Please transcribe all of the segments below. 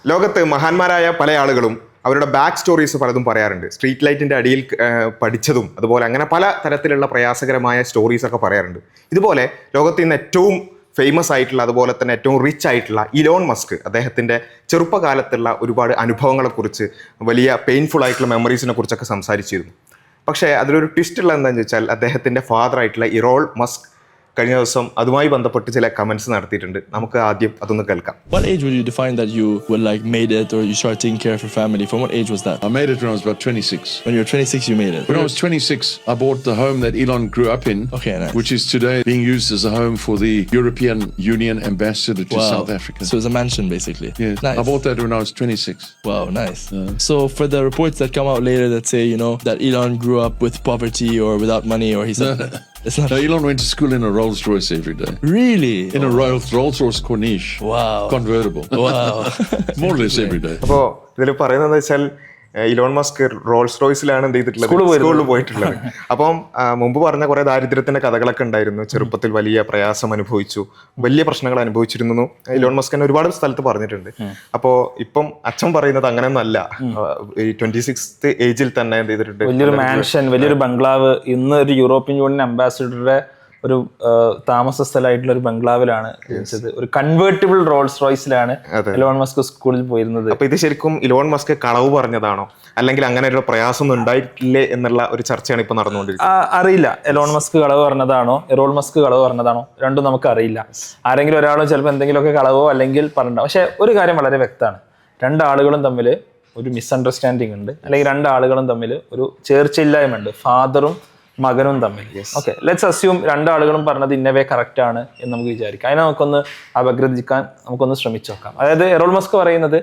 ലോകത്ത് മഹാന്മാരായ പല ആളുകളും അവരുടെ ബാക്ക് സ്റ്റോറീസ് പലതും പറയാറുണ്ട്. സ്ട്രീറ്റ് ലൈറ്റിന്റെ അടിയിൽ പഠിച്ചതും അതുപോലെ അങ്ങനെ പല തരത്തിലുള്ള പ്രയാസകരമായ സ്റ്റോറീസ് ഒക്കെ പറയാറുണ്ട്. ഇതുപോലെ ലോകത്ത് ഇന്ന് ഏറ്റവും ഫേമസ് ആയിട്ടുള്ള അതുപോലെ തന്നെ ഏറ്റവും റിച്ച് ആയിട്ടുള്ള ഇലോൺ മസ്ക് അദ്ദേഹത്തിൻ്റെ ചെറുപ്പകാലത്തുള്ള ഒരുപാട് അനുഭവങ്ങളെക്കുറിച്ച് വലിയ പെയിൻഫുൾ ആയിട്ടുള്ള മെമ്മറീസിനെ കുറിച്ചൊക്കെ സംസാരിച്ചിരുന്നു. പക്ഷേ അതിലൊരു ട്വിസ്റ്റ് ഉള്ള എന്താണെന്ന് വെച്ചാൽ അദ്ദേഹത്തിൻ്റെ ഫാദർ ആയിട്ടുള്ള ഇറോൺ മസ്ക് കഴിഞ്ഞ ദിവസം അതുമായി ബന്ധപ്പെട്ട് ചില കമൻസ് നടത്തിയിട്ടുണ്ട്. നമുക്ക് ആദ്യം അതൊന്ന് കേൾക്കാം. What age would you define that you were like made it or you started taking care of your family? From what age was that? I made it when I was about 26. When you were 26, you made it. When I was 26, I bought the home that Elon grew up in, Okay, nice. which is today being used as a home for the European Union ambassador to Wow. South Africa. So it's a mansion basically. Yes, Nice. I bought that when I was 26. Wow, nice. So for the reports that come out later that say, you know, that Elon grew up with poverty or without money or he's it's not No, Elon went to school in a Rolls Royce every day. really In a Rolls Royce Corniche. Wow. Convertible. Wow. More or less every day. അപ്പോൾ ഇതിൽ പറയുന്നത് വെച്ചാൽ Elon Musk Rolls റോയ്സിലാണ് എന്ത് ചെയ്തിട്ടുള്ളത്, സ്കൂളിൽ പോയിട്ടുള്ളത്. അപ്പം മുമ്പ് പറഞ്ഞ കുറെ ദാരിദ്ര്യത്തിന്റെ കഥകളൊക്കെ ഉണ്ടായിരുന്നു. ചെറുപ്പത്തിൽ വലിയ പ്രയാസം അനുഭവിച്ചു, വലിയ പ്രശ്നങ്ങൾ അനുഭവിച്ചിരുന്നു ഇലോൺ മസ്ക് തന്നെ ഒരുപാട് സ്ഥലത്ത് പറഞ്ഞിട്ടുണ്ട്. അപ്പോൾ ഇപ്പം അച്ഛൻ പറയുന്നത് അങ്ങനെയൊന്നല്ല. ഈ 26th ഏജിൽ തന്നെ എന്ത് ചെയ്തിട്ടുണ്ട്, വലിയൊരു മാൻഷൻ, വലിയൊരു ബംഗ്ലാവ്. ഇന്ന് ഒരു യൂറോപ്യൻ യൂണിയൻ അംബാസിഡറുടെ ഒരു താമസ സ്ഥലമായിട്ടുള്ള ഒരു ബംഗ്ലാവിലാണ് ജനിച്ചത്. ഒരു കൺവേർട്ടിബിൾ റോൾസ് റോയ്സിലാണ് ഇലോൺ മസ്ക് സ്കൂളിൽ പോയിരുന്നത്. അപ്പൊ ഇത് ശരിക്കും ഇലോൺ മസ്ക് കളവ് പറഞ്ഞതാണോ അല്ലെങ്കിൽ അങ്ങനെ ഒരു പ്രയാസം ഒന്നും ഉണ്ടായിട്ടില്ലേ എന്നുള്ള ഒരു ചർച്ചയാണ് ഇപ്പൊ നടന്നുകൊണ്ടിരിക്കുന്നത്. അറിയില്ല, എലോൺ മസ്ക് കളവ് പറഞ്ഞതാണോ ഇറോൺ മസ്ക് കളവ് പറഞ്ഞതാണോ, രണ്ടും നമുക്ക് അറിയില്ല. ആരെങ്കിലും ഒരാളും ചിലപ്പോൾ എന്തെങ്കിലുമൊക്കെ കളവോ അല്ലെങ്കിൽ പറഞ്ഞിട്ടുണ്ടാവും. പക്ഷെ ഒരു കാര്യം വളരെ വ്യക്തമാണ്, രണ്ടാളുകളും തമ്മിൽ ഒരു മിസ്അണ്ടർസ്റ്റാൻഡിങ് ഉണ്ട്, അല്ലെങ്കിൽ രണ്ടാളുകളും തമ്മിൽ ഒരു ചേർച്ചയില്ലായ്മ ഉണ്ട്, ഫാദറും മകനും തമ്മിൽ. ഓക്കെ, ലെറ്റ്സ് അസ്യൂം രണ്ടാളുകളും പറഞ്ഞത് ഇന്നവേ കറക്റ്റ് ആണ് എന്ന് നമുക്ക് വിചാരിക്കാം. അതിനെ നമുക്കൊന്ന് അപഗ്രഥിക്കാൻ നമുക്കൊന്ന് ശ്രമിച്ചു നോക്കാം. അതായത് എറോൺ മസ്ക് പറയുന്നത്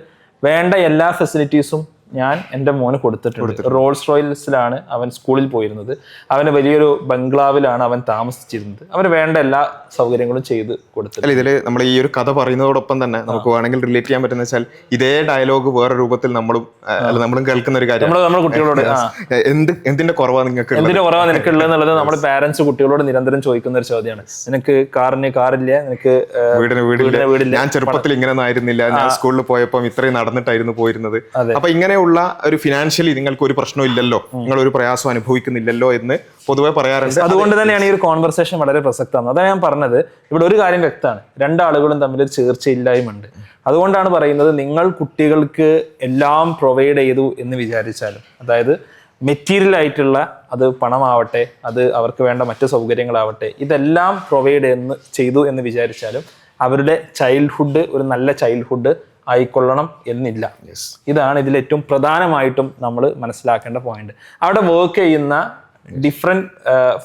വേണ്ട എല്ലാ ഫെസിലിറ്റീസും ഞാൻ എൻ്റെ മോന് കൊടുത്തിട്ടുണ്ട്. റോൾസ് റോയ്സിലാണ് അവൻ സ്കൂളിൽ പോയിരുന്നത്, അവന് വലിയൊരു ബംഗ്ലാവിലാണ് അവൻ താമസിച്ചിരുന്നത്, അവന് വേണ്ട എല്ലാ സൗകര്യങ്ങളും ചെയ്ത് കൊടുത്തിട്ടുണ്ട്. ഇതിൽ നമ്മൾ ഈ ഒരു കഥ പറയുന്നതോടൊപ്പം തന്നെ നമുക്ക് വേണമെങ്കിൽ റിലേറ്റ് ചെയ്യാൻ പറ്റുന്ന വെച്ചാൽ ഇതേ ഡയലോഗ് വേറെ രൂപത്തിൽ നമ്മളും കേൾക്കുന്ന ഒരു കാര്യം. നമ്മൾ കുട്ടികളോട് എന്തിന്റെ കുറവാണ് നിങ്ങൾക്ക്, എന്തിന്റെ കുറവാണ് നിനക്കുള്ളത് എന്നുള്ളത് നമ്മുടെ പാരന്റ്സ് കുട്ടികളോട് നിരന്തരം ചോദിക്കുന്ന ഒരു ചോദ്യമാണ്. നിനക്ക് കാറില്ല, നിനക്ക് വീടില്ല, ഞാൻ ചെറുപ്പത്തിൽ ഇങ്ങനെ ആയിരുന്നില്ല, ഞാൻ സ്കൂളിൽ പോയപ്പോൾ ഇത്രയും നടന്നിട്ടായിരുന്നു പോയിരുന്നത്. അപ്പൊ ഇങ്ങനെയുള്ള ഒരു ഫിനാൻഷ്യലി നിങ്ങൾക്ക് ഒരു പ്രശ്നം ഇല്ലല്ലോ, നിങ്ങൾ ഒരു പ്രയാസം അനുഭവിക്കുന്നില്ലല്ലോ എന്ന് പൊതുവെ പറയാറുണ്ട്. അതുകൊണ്ട് തന്നെയാണ് ഈ ഒരു കോൺവെർസേഷൻ വളരെ പ്രസക്തമാണ്. അതാണ് ഞാൻ പറഞ്ഞത്, ഇവിടെ ഒരു കാര്യം വ്യക്തമാണ്, രണ്ടാളുകളും തമ്മിൽ ഒരു ചേർച്ചയില്ലായ്മ ഉണ്ട്. അതുകൊണ്ടാണ് പറയുന്നത്, നിങ്ങൾ കുട്ടികൾക്ക് എല്ലാം പ്രൊവൈഡ് ചെയ്തു എന്ന് വിചാരിച്ചാലും, അതായത് മെറ്റീരിയൽ ആയിട്ടുള്ള, അത് പണമാവട്ടെ, അത് അവർക്ക് വേണ്ട മറ്റു സൗകര്യങ്ങളാവട്ടെ, ഇതെല്ലാം പ്രൊവൈഡ് ചെയ്തു എന്ന് വിചാരിച്ചാലും അവരുടെ ചൈൽഡ്ഹുഡ് ഒരു നല്ല ചൈൽഡ്ഹുഡ് ആയിക്കൊള്ളണം എന്നില്ല. ഇതാണ് ഇതിൽ ഏറ്റവും പ്രധാനമായിട്ടും നമ്മൾ മനസ്സിലാക്കേണ്ട പോയിന്റ്. അവിടെ വർക്ക് ചെയ്യുന്ന ഡിഫറെൻറ്റ്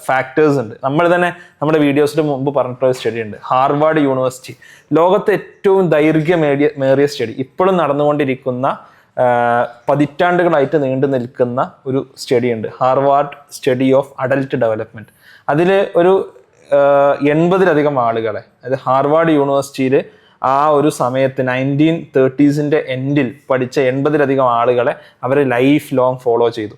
ഫാക്ടേഴ്സ് ഉണ്ട്. നമ്മൾ തന്നെ നമ്മുടെ വീഡിയോസിന് മുമ്പ് പറഞ്ഞിട്ടുള്ള സ്റ്റഡി ഉണ്ട്, ഹാർവാർഡ് യൂണിവേഴ്സിറ്റി, ലോകത്തെ ഏറ്റവും ദൈർഘ്യമേറിയ സ്റ്റഡി, ഇപ്പോഴും നടന്നുകൊണ്ടിരിക്കുന്ന പതിറ്റാണ്ടുകളായിട്ട് നീണ്ടു നിൽക്കുന്ന ഒരു സ്റ്റഡി ഉണ്ട്, Harvard study of adult development. അതിൽ ഒരു 80-ലധികം ആളുകളെ, അതായത് ഹാർവാർഡ് യൂണിവേഴ്സിറ്റിയിൽ ആ ഒരു സമയത്ത് 1930s എൻഡിൽ പഠിച്ച 80-ലധികം ആളുകളെ അവർ ലൈഫ് ലോങ് ഫോളോ ചെയ്തു.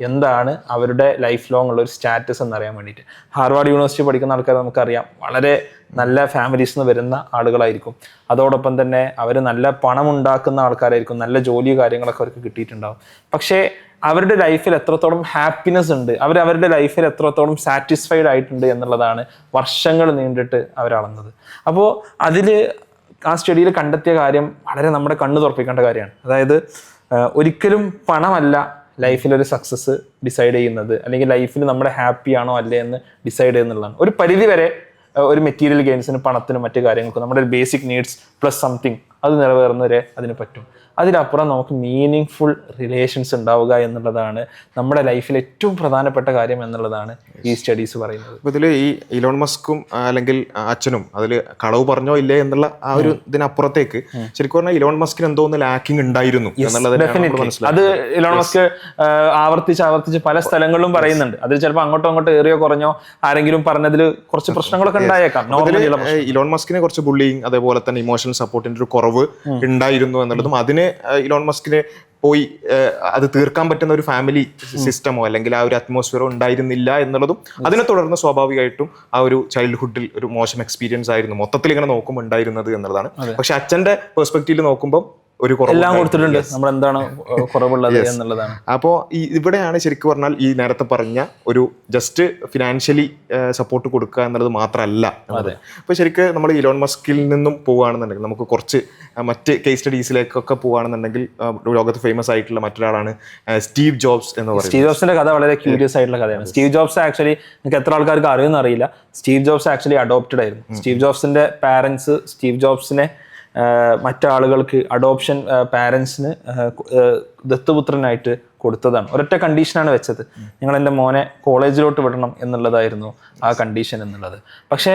എന്താണ് അവരുടെ ലൈഫ് ലോങ് ഉള്ള ഒരു സ്റ്റാറ്റസ് എന്നറിയാൻ വേണ്ടിയിട്ട്. ഹാർവാർഡ് യൂണിവേഴ്സിറ്റി പഠിക്കുന്ന ആൾക്കാർ നമുക്കറിയാം വളരെ നല്ല ഫാമിലീസിൽ നിന്ന് വരുന്ന ആളുകളായിരിക്കും. അതോടൊപ്പം തന്നെ അവർ നല്ല പണം ഉണ്ടാക്കുന്ന ആൾക്കാരായിരിക്കും, നല്ല ജോലി കാര്യങ്ങളൊക്കെ അവർക്ക് കിട്ടിയിട്ടുണ്ടാവും. പക്ഷേ അവരുടെ ലൈഫിൽ എത്രത്തോളം ഹാപ്പിനെസ് ഉണ്ട്, അവരുടെ ലൈഫിൽ എത്രത്തോളം സാറ്റിസ്ഫൈഡ് ആയിട്ടുണ്ട് എന്നുള്ളതാണ് വർഷങ്ങൾ നീണ്ടിട്ട് അവരളന്നത്. അപ്പോൾ അതിൽ ആ സ്റ്റഡിയിൽ കണ്ടെത്തിയ കാര്യം വളരെ നമ്മുടെ കണ്ണ് തുറപ്പിക്കേണ്ട കാര്യമാണ്. അതായത് ഒരിക്കലും പണമല്ല ലൈഫിലൊരു സക്സസ് ഡിസൈഡ് ചെയ്യുന്നത്, അല്ലെങ്കിൽ ലൈഫിൽ നമ്മുടെ ഹാപ്പി ആണോ അല്ലേ എന്ന് ഡിസൈഡ് ചെയ്യുന്നുള്ളതാണ്. ഒരു പരിധി വരെ ഒരു മെറ്റീരിയൽ ഗെയിൻസിന്, പണത്തിനും മറ്റു കാര്യങ്ങൾക്കും നമ്മുടെ ഒരു ബേസിക് നീഡ്സ് പ്ലസ് സംതിങ് അത് നിറവേറുന്നവരെ അതിന് പറ്റും. അതിലപ്പുറം നമുക്ക് മീനിങ് ഫുൾ റിലേഷൻസ് ഉണ്ടാവുക എന്നുള്ളതാണ് നമ്മുടെ ലൈഫിൽ ഏറ്റവും പ്രധാനപ്പെട്ട കാര്യം എന്നുള്ളതാണ് ഈ സ്റ്റഡീസ് പറയുന്നത്. അപ്പോൾ ഇതിൽ ഈ ഇലോൺ മസ്കും അല്ലെങ്കിൽ അച്ഛനും അതിൽ കളവ് പറഞ്ഞോ ഇല്ലേ എന്നുള്ള ആ ഒരു ഇതിനപ്പുറത്തേക്ക് ശരിക്കും പറഞ്ഞാൽ ഇലോൺ മസ്കിന് എന്തോ ഒന്ന് ലാക്കിംഗ് ഉണ്ടായിരുന്നു എന്നുള്ളത് അത് ഇലോൺ മസ്ക് ആവർത്തിച്ച് പല സ്ഥലങ്ങളിലും പറയുന്നുണ്ട്. അതിൽ ചിലപ്പോൾ അങ്ങോട്ടോ ഏറിയോ കുറഞ്ഞോ ആരെങ്കിലും പറഞ്ഞതിൽ കുറച്ച് പ്രശ്നങ്ങളൊക്കെ ഉണ്ടായേക്കാം. ഇലോൺ മസ്കിനെ കുറച്ച് ബുള്ളിങ് അതേപോലെ തന്നെ ഇമോഷണൽ സപ്പോർട്ടിന്റെ ഒരു കുറവ് ഉണ്ടായിരുന്നു എന്നുള്ളതും, അതിന് ഇലോൺ മസ്കിന് പോയി അത് തീർക്കാൻ പറ്റുന്ന ഒരു ഫാമിലി സിസ്റ്റമോ അല്ലെങ്കിൽ ആ ഒരു അറ്റ്മോസ്ഫിയറോ ഉണ്ടായിരുന്നില്ല എന്നുള്ളതും, അതിനെ തുടർന്ന് സ്വാഭാവികമായിട്ടും ആ ഒരു ചൈൽഡ്ഹുഡിൽ ഒരു മോശം എക്സ്പീരിയൻസ് ആയിരുന്നു മൊത്തത്തിൽ ഇങ്ങനെ നോക്കുമ്പോൾ ഉണ്ടായിരുന്നത് എന്നുള്ളതാണ്. പക്ഷെ അച്ഛന്റെ പെർസ്പെക്റ്റീവിൽ നോക്കുമ്പോൾ ഒരു കുറവ് എല്ലാം കൊടുത്തിട്ടുണ്ട്, നമ്മൾ എന്താണ് കുറവുള്ളത് എന്നുള്ളതാണ്. അപ്പോൾ ഇവിടെയാണ് ശരിക്കും പറഞ്ഞാൽ ഈ നേരത്തെ പറഞ്ഞ ഒരു ജസ്റ്റ് ഫിനാൻഷ്യലി സപ്പോർട്ട് കൊടുക്കുക എന്നുള്ളത് മാത്രമല്ല. അപ്പോൾ ശരിക്കും നമ്മൾ ഇലോൺ മസ്കിൽ നിന്നും പോവുകയാണെന്നുണ്ടെങ്കിൽ നമുക്ക് കുറച്ച് മറ്റ് കേസ് സ്റ്റഡീസിലേക്കൊക്കെ പോവുകയാണെന്നുണ്ടെങ്കിൽ ലോകത്ത് ഫേമസ് ആയിട്ടുള്ള മറ്റൊരാളാണ് സ്റ്റീവ് ജോബ്സ് എന്ന് പറയുന്നത്. സ്റ്റീവ് ജോബ്സിന്റെ കഥ വളരെ ക്യൂരിയസ് ആയിട്ടുള്ള കഥയാണ്. സ്റ്റീവ് ജോബ്സ് ആക്ച്വലി നിങ്ങൾക്ക് എത്ര ആൾക്കാർക്ക് അറിയുമെന്ന് അറിയില്ല, സ്റ്റീവ് ജോബ്സ് ആക്ച്വലി അഡോപ്റ്റഡ് ആയിരുന്നു. സ്റ്റീവ് ജോബ്സിന്റെ പാരന്റ്സ് സ്റ്റീവ് ജോബ്സിനെ മറ്റാളുകൾക്ക് അഡോപ്ഷൻ പാരൻസിന് ദത്തുപുത്രനായിട്ട് കൊടുത്തതാണ്. ഒരൊറ്റ കണ്ടീഷനാണ് വെച്ചത്, നിങ്ങൾ എൻ്റെ മോനെ കോളേജിലോട്ട് വിടണം എന്നുള്ളതായിരുന്നു ആ കണ്ടീഷൻ എന്നുള്ളത്. പക്ഷേ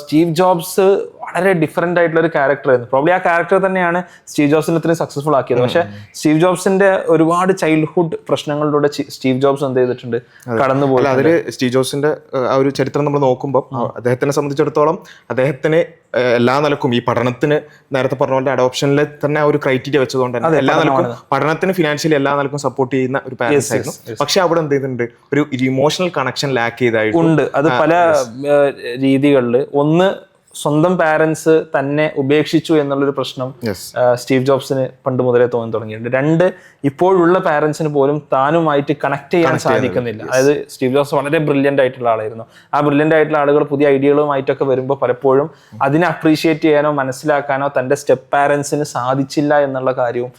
സ്റ്റീവ് ജോബ്സ് വളരെ ഡിഫറെൻ്റ് ആയിട്ടുള്ള ഒരു ക്യാരക്ടറായിരുന്നു. പ്രോബ്ലി ആ ക്യാരക്ടർ തന്നെയാണ് സ്റ്റീവ് ജോബ്സിനെ ഇത്രയും സക്സസ്ഫുൾ ആക്കിയത്. പക്ഷേ സ്റ്റീവ് ജോബ്സിന്റെ ഒരുപാട് ചൈൽഡ്ഹുഡ് പ്രശ്നങ്ങളിലൂടെ സ്റ്റീവ് ജോബ്സ് എന്ത് ചെയ്തിട്ടുണ്ട്, കടന്നുപോയി. അതിൽ സ്റ്റീവ് ജോബ്സിന്റെ ആ ഒരു ചരിത്രം നമ്മൾ നോക്കുമ്പോൾ അദ്ദേഹത്തിനെ സംബന്ധിച്ചിടത്തോളം അദ്ദേഹത്തിന് എല്ലാ നിലക്കും ഈ പഠനത്തിന് നേരത്തെ പറഞ്ഞ പോലെ അഡോപ്ഷനിൽ തന്നെ ഒരു ക്രൈറ്റീരിയ വെച്ചതുകൊണ്ട് തന്നെ എല്ലാ നിലക്കും പഠനത്തിന് ഫിനാൻഷ്യലി എല്ലാ നിലക്കും സപ്പോർട്ട് ചെയ്യുന്ന ഒരു പാരന്റ്സ് ആയിരുന്നു. പക്ഷെ അവിടെ എന്ത് ചെയ്തിട്ടുണ്ട്, ഒരു ഇമോഷണൽ കണക്ഷൻ ലാക്ക് ചെയ്തായിട്ടുണ്ട്. അത് പല രീതികളിൽ. ഒന്ന്, സ്വന്തം പാരന്റ്സ് തന്നെ ഉപേക്ഷിച്ചു എന്നുള്ളൊരു പ്രശ്നം സ്റ്റീവ് ജോബ്സിന് പണ്ട് മുതലേ തോന്നി തുടങ്ങിയിട്ടുണ്ട്. രണ്ട്, ഇപ്പോഴുള്ള പാരന്റ്സിന് പോലും താനുമായിട്ട് കണക്ട് ചെയ്യാൻ സാധിക്കുന്നില്ല. അതായത് സ്റ്റീവ് ജോബ്സ് വളരെ ബ്രില്യൻ്റ് ആയിട്ടുള്ള ആളായിരുന്നു. ആ ബ്രില്യൻ്റ് ആയിട്ടുള്ള ആളുകൾ പുതിയ ഐഡിയകളുമായിട്ടൊക്കെ വരുമ്പോൾ പലപ്പോഴും അതിനെ അപ്രീഷിയേറ്റ് ചെയ്യാനോ മനസ്സിലാക്കാനോ തൻ്റെ സ്റ്റെപ്പ് പാരന്റ്സിന് സാധിച്ചില്ല എന്നുള്ള കാര്യവും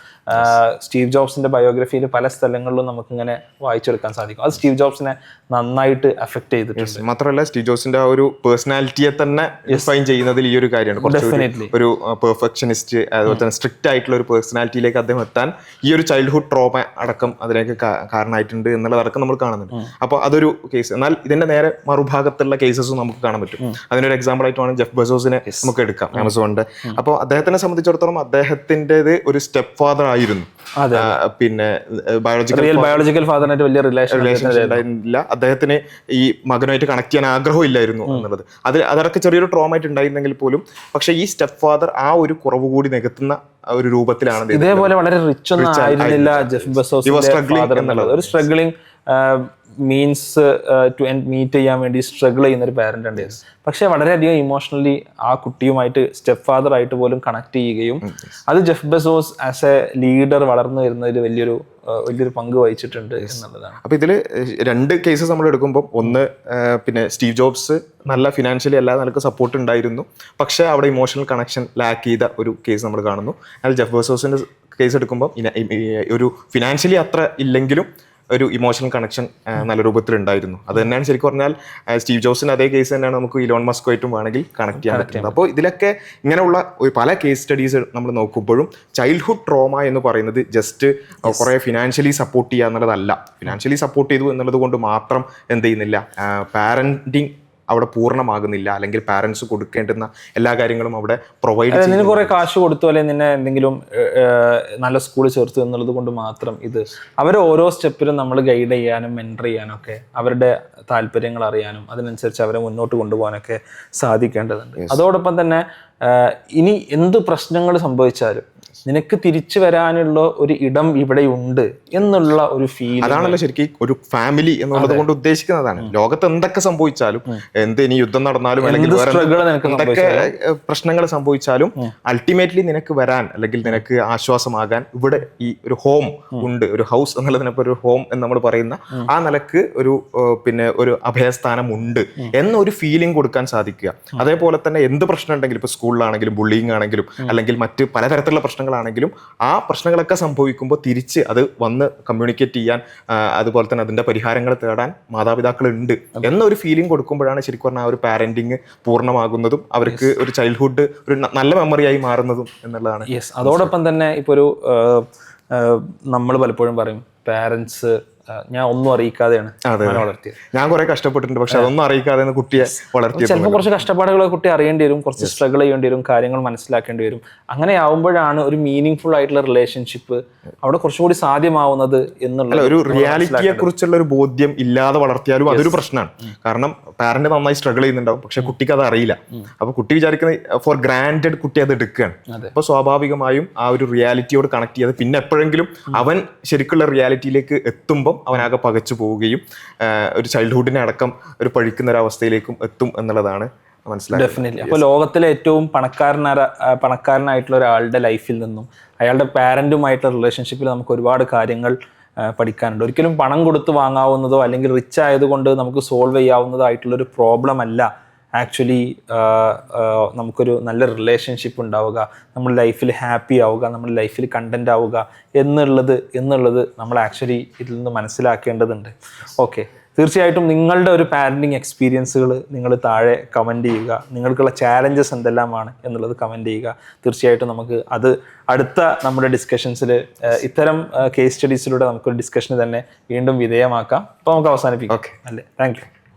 സ്റ്റീവ് ജോബ്സിന്റെ ബയോഗ്രഫിയിൽ പല സ്ഥലങ്ങളിലും നമുക്കിങ്ങനെ വായിച്ചെടുക്കാൻ സാധിക്കും. അത് സ്റ്റീവ് ജോബ്സിനെ നന്നായിട്ട് അഫക്ട് ചെയ്തിട്ടുണ്ട്. മാത്രമല്ല സ്റ്റീവ് ജോബ്സിന്റെ ആ ഒരു പേഴ്സണാലിറ്റിയെ തന്നെ ഡിഫൈൻ ചെയ്യുന്നതിൽ ഈ ഒരു കാര്യമാണ്. ഒരു പെർഫെക്ഷനിസ്റ്റ്, അതുപോലെ തന്നെ സ്ട്രിക്റ്റ് ആയിട്ടുള്ള ഒരു പേഴ്സണാലിറ്റിയിലേക്ക് അദ്ദേഹം എത്താൻ ഈ ഒരു ചൈൽഡ്ഹുഡ് ട്രോമ അടക്കം അതിലേക്ക് കാരണമായിട്ടുണ്ട് എന്നുള്ളതടക്കം നമ്മൾ കാണുന്നുണ്ട്. അപ്പോൾ അതൊരു കേസ്. എന്നാൽ ഇതിന്റെ നേരെ മറുഭാഗത്തുള്ള കേസസും നമുക്ക് കാണാൻ പറ്റും. അതിനൊരു എക്സാമ്പിൾ ആയിട്ടാണ് ജെഫ് ബെസോസിനെ നമുക്ക് എടുക്കാം, ആമസോണിന്റെ. അപ്പോൾ അദ്ദേഹത്തിനെ സംബന്ധിച്ചിടത്തോളം അദ്ദേഹത്തിൻ്റെത് ഒരു സ്റ്റെപ്പ് ഫാദർ ആയിരുന്നു. പിന്നെ ബയോളജിക്കൽ ഫാദറിനായിട്ട് വലിയ റിലേഷൻ ഇല്ല, അദ്ദേഹത്തിന് ഈ മകനുമായിട്ട് കണക്ട് ചെയ്യാൻ ആഗ്രഹം ഇല്ലായിരുന്നു എന്നുള്ളത്. അതൊക്കെ ചെറിയൊരു ട്രോമ ആയിട്ട് ഉണ്ടായിരുന്നെങ്കിൽ പോലും പക്ഷെ ഈ സ്റ്റെപ്പ് ഫാദർ ആ ഒരു കുറവ് കൂടി നികത്തുന്ന ഒരു രൂപത്തിലാണ്. ഇതേപോലെ വളരെ റിച്ച് ഒന്നും ആയിരുന്നില്ല ജെഫ് ബെസോസിന്റെ ഫാദർ എന്നുള്ളത്. ഒരു struggling means to end meet ചെയ്യാൻ വേണ്ടി സ്ട്രഗിൾ ചെയ്യുന്ന ഒരു പാരന്റ് ഉണ്ട്. പക്ഷെ വളരെയധികം ഇമോഷണലി ആ കുട്ടിയുമായിട്ട് സ്റ്റെപ്പ് ഫാദർ ആയിട്ട് പോലും കണക്ട് ചെയ്യുകയും അത് Jeff Bezos as A leader വളർന്നു വരുന്നതിൽ വലിയൊരു പങ്ക് വഹിച്ചിട്ടുണ്ട് എന്നുള്ളതാണ്. അപ്പൊ ഇതിൽ രണ്ട് കേസസ് നമ്മൾ എടുക്കുമ്പോൾ, ഒന്ന് പിന്നെ സ്റ്റീവ് ജോബ്സ് നല്ല ഫിനാൻഷ്യലി എല്ലാ നിലക്കും സപ്പോർട്ട് ഉണ്ടായിരുന്നു, പക്ഷെ അവിടെ ഇമോഷണൽ കണക്ഷൻ ലാക്ക് ചെയ്ത ഒരു കേസ് നമ്മൾ കാണുന്നു. എന്നാൽ ജെഫ് ബെസോസിന്റെ കേസ് എടുക്കുമ്പോൾ ഒരു ഫിനാൻഷ്യലി അത്ര ഇല്ലെങ്കിലും ഒരു ഇമോഷണൽ കണക്ഷൻ നല്ല രൂപത്തിൽ ഉണ്ടായിരുന്നു. അത് തന്നെയാണ് ശരിക്കും പറഞ്ഞാൽ സ്റ്റീവ് ജോബ്സിന്റെ അതേ കേസ് തന്നെയാണ് നമുക്ക് ഇലോൺ മസ്കുമായിട്ടും വേണമെങ്കിൽ കണക്ട് ചെയ്യാൻ പറ്റുന്നത്. അപ്പോൾ ഇതിലൊക്കെ ഇങ്ങനെയുള്ള പല കേസ് സ്റ്റഡീസ് നമ്മൾ നോക്കുമ്പോഴും ചൈൽഡ്ഹുഡ് ട്രോമ എന്ന് പറയുന്നത് ജസ്റ്റ് കുറെ ഫിനാൻഷ്യലി സപ്പോർട്ട് ചെയ്യുക എന്നുള്ളതല്ല. ഫിനാൻഷ്യലി സപ്പോർട്ട് ചെയ്തു എന്നുള്ളത് കൊണ്ട് മാത്രം എന്ത് ചെയ്യുന്നില്ല, പാരന്റിങ് അവിടെ പൂർണ്ണമാകുന്നില്ല, അല്ലെങ്കിൽ പാരന്റ്സ് കൊടുക്കേണ്ടുന്ന എല്ലാ കാര്യങ്ങളും അവിടെ പ്രൊവൈഡ് ചെയ്യുന്നു. നിന്നെ കുറെ കാശ് കൊടുത്തു അല്ലെങ്കിൽ നിന്നെ എന്തെങ്കിലും നല്ല സ്കൂളിൽ ചേർത്തു എന്നുള്ളത് കൊണ്ട് മാത്രം ഇത് അവരെ ഓരോ സ്റ്റെപ്പിലും നമ്മൾ ഗൈഡ് ചെയ്യാനും മെൻറ്റർ ചെയ്യാനും ഒക്കെ അവരുടെ താല്പര്യങ്ങൾ അറിയാനും അതിനനുസരിച്ച് അവരെ മുന്നോട്ട് കൊണ്ടുപോകാനൊക്കെ സാധിക്കേണ്ടതുണ്ട്. അതോടൊപ്പം തന്നെ ഇനി എന്ത് പ്രശ്നങ്ങൾ സംഭവിച്ചാലും നിനക്ക് തിരിച്ചു വരാനുള്ള ഒരു ഇടം ഇവിടെ ഉണ്ട് എന്നുള്ള ഒരു ഫീൽ. അതാണല്ലോ ശരിക്കും ഒരു ഫാമിലി എന്നുള്ളത് കൊണ്ട് ഉദ്ദേശിക്കുന്നതാണ്. ലോകത്ത് എന്തൊക്കെ സംഭവിച്ചാലും, ഇനി യുദ്ധം നടന്നാലും അല്ലെങ്കിൽ എന്തൊക്കെ പ്രശ്നങ്ങൾ സംഭവിച്ചാലും അൾട്ടിമേറ്റ്ലി നിനക്ക് വരാൻ അല്ലെങ്കിൽ നിനക്ക് ആശ്വാസമാകാൻ ഇവിടെ ഈ ഒരു ഹോം ഉണ്ട്. ഒരു ഹൗസ് എന്നുള്ളതിനൊപ്പം ഒരു ഹോം എന്ന് നമ്മൾ പറയുന്ന ആ നിലക്ക് ഒരു പിന്നെ ഒരു അഭയസ്ഥാനം ഉണ്ട് എന്നൊരു ഫീലിംഗ് കൊടുക്കാൻ സാധിക്കുക. അതേപോലെ തന്നെ എന്ത് പ്രശ്നം ഉണ്ടെങ്കിലും, ഇപ്പൊ സ്കൂളിലാണെങ്കിലും ബുള്ളിങ് ആണെങ്കിലും അല്ലെങ്കിൽ മറ്റ് പലതരത്തിലുള്ള പ്രശ്നങ്ങളാണെങ്കിലും ആ പ്രശ്നങ്ങളൊക്കെ സംഭവിക്കുമ്പോൾ തിരിച്ച് അത് വന്ന് കമ്മ്യൂണിക്കേറ്റ് ചെയ്യാൻ, അതുപോലെ തന്നെ അതിന്റെ പരിഹാരങ്ങൾ തേടാൻ മാതാപിതാക്കൾ ഉണ്ട് എന്നൊരു ഫീലിംഗ് കൊടുക്കുമ്പോഴാണ് ശരിക്കും പറഞ്ഞാൽ ആ ഒരു പാരന്റിങ് പൂർണ്ണമാകുന്നതും അവർക്ക് ഒരു ചൈൽഡ്ഹുഡ് ഒരു നല്ല മെമ്മറിയായി മാറുന്നതും എന്നുള്ളതാണ്. യെസ്. അതോടൊപ്പം തന്നെ ഇപ്പോൾ ഒരു നമ്മൾ പലപ്പോഴും പറയും പാരന്റ്സ് ഞാൻ ഒന്നും അറിയിക്കാതെയാണ് വളർത്തിയത്, ഞാൻ കുറെ കഷ്ടപ്പെട്ടിട്ടുണ്ട്, പക്ഷെ അതൊന്നും അറിയിക്കാതെ കുട്ടിയെ വളർത്തിയത്. ചിലപ്പോൾ കുറച്ച് കഷ്ടപ്പാടുകൾ കുട്ടി അറിയേണ്ടി വരും, കുറച്ച് സ്ട്രഗിൾ ചെയ്യേണ്ടി വരും, കാര്യങ്ങൾ മനസ്സിലാക്കേണ്ടി വരും. അങ്ങനെ ആവുമ്പോഴാണ് ഒരു മീനിങ് ഫുൾ ആയിട്ടുള്ള റിലേഷൻഷിപ്പ് അവിടെ കുറച്ചുകൂടി സാധ്യമാവുന്നത് എന്നുള്ള ഒരു റിയാലിറ്റിയെ കുറിച്ചുള്ള ഒരു ബോധ്യം ഇല്ലാതെ വളർത്തിയാലും അതൊരു പ്രശ്നമാണ്. കാരണം പാരന്റ് നന്നായി സ്ട്രഗിൾ ചെയ്യുന്നുണ്ടാവും, പക്ഷെ കുട്ടിക്ക് അത് അറിയില്ല. അപ്പൊ കുട്ടി വിചാരിക്കുന്നത് ഫോർ ഗ്രാൻഡഡ് കുട്ടി അത് എടുക്കുകയാണ്. അപ്പൊ സ്വാഭാവികമായും ആ ഒരു റിയാലിറ്റിയോട് കണക്ട് ചെയ്ത് പിന്നെ എപ്പോഴെങ്കിലും അവൻ ശരിക്കുള്ള റിയാലിറ്റിയിലേക്ക് എത്തുമ്പോൾ അവനാകെ പകച്ചു പോവുകയും ഒരു ചൈൽഡ്ഹുഡിനെ അടക്കം ഒരു പഴിക്കുന്ന ഒരു അവസ്ഥയിലേക്കും എത്തും എന്നുള്ളതാണ് മനസ്സിലായത്. ഡെഫിനറ്റ്ലി. അപ്പോൾ ലോകത്തിലെ ഏറ്റവും പണക്കാരനായിട്ടുള്ള ഒരാളുടെ ലൈഫിൽ നിന്നും അയാളുടെ പാരന്റുമായിട്ടുള്ള റിലേഷൻഷിപ്പിൽ നമുക്ക് ഒരുപാട് കാര്യങ്ങൾ പഠിക്കാനുണ്ട്. ഒരിക്കലും പണം കൊടുത്ത് വാങ്ങാവുന്നതോ അല്ലെങ്കിൽ റിച്ച് ആയതുകൊണ്ട് നമുക്ക് സോൾവ് ചെയ്യാവുന്നതോ ആയിട്ടുള്ളൊരു പ്രോബ്ലം അല്ല ആക്ച്വലി നമുക്കൊരു നല്ല റിലേഷൻഷിപ്പ് ഉണ്ടാവുക, നമ്മുടെ ലൈഫിൽ ഹാപ്പി ആവുക, നമ്മുടെ ലൈഫിൽ കണ്ടന്റ് ആവുക എന്നുള്ളത് നമ്മൾ ആക്ച്വലി ഇതിൽ നിന്ന് മനസ്സിലാക്കേണ്ടതുണ്ട്. ഓക്കെ, തീർച്ചയായിട്ടും നിങ്ങളുടെ ഒരു പാരന്റിങ് എക്സ്പീരിയൻസുകൾ നിങ്ങൾ താഴെ കമൻറ്റ് ചെയ്യുക. നിങ്ങൾക്കുള്ള ചാലഞ്ചസ് എന്തെല്ലാമാണ് എന്നുള്ളത് കമൻറ്റ് ചെയ്യുക. തീർച്ചയായിട്ടും നമുക്ക് അത് അടുത്ത നമ്മുടെ ഡിസ്കഷൻസിൽ ഇത്തരം കേസ് സ്റ്റഡീസിലൂടെ നമുക്കൊരു ഡിസ്കഷന് തന്നെ വീണ്ടും വിധേയമാക്കാം. അപ്പോൾ നമുക്ക് അവസാനിപ്പിക്കാം. ഓക്കെ, അല്ലേ? Thank you.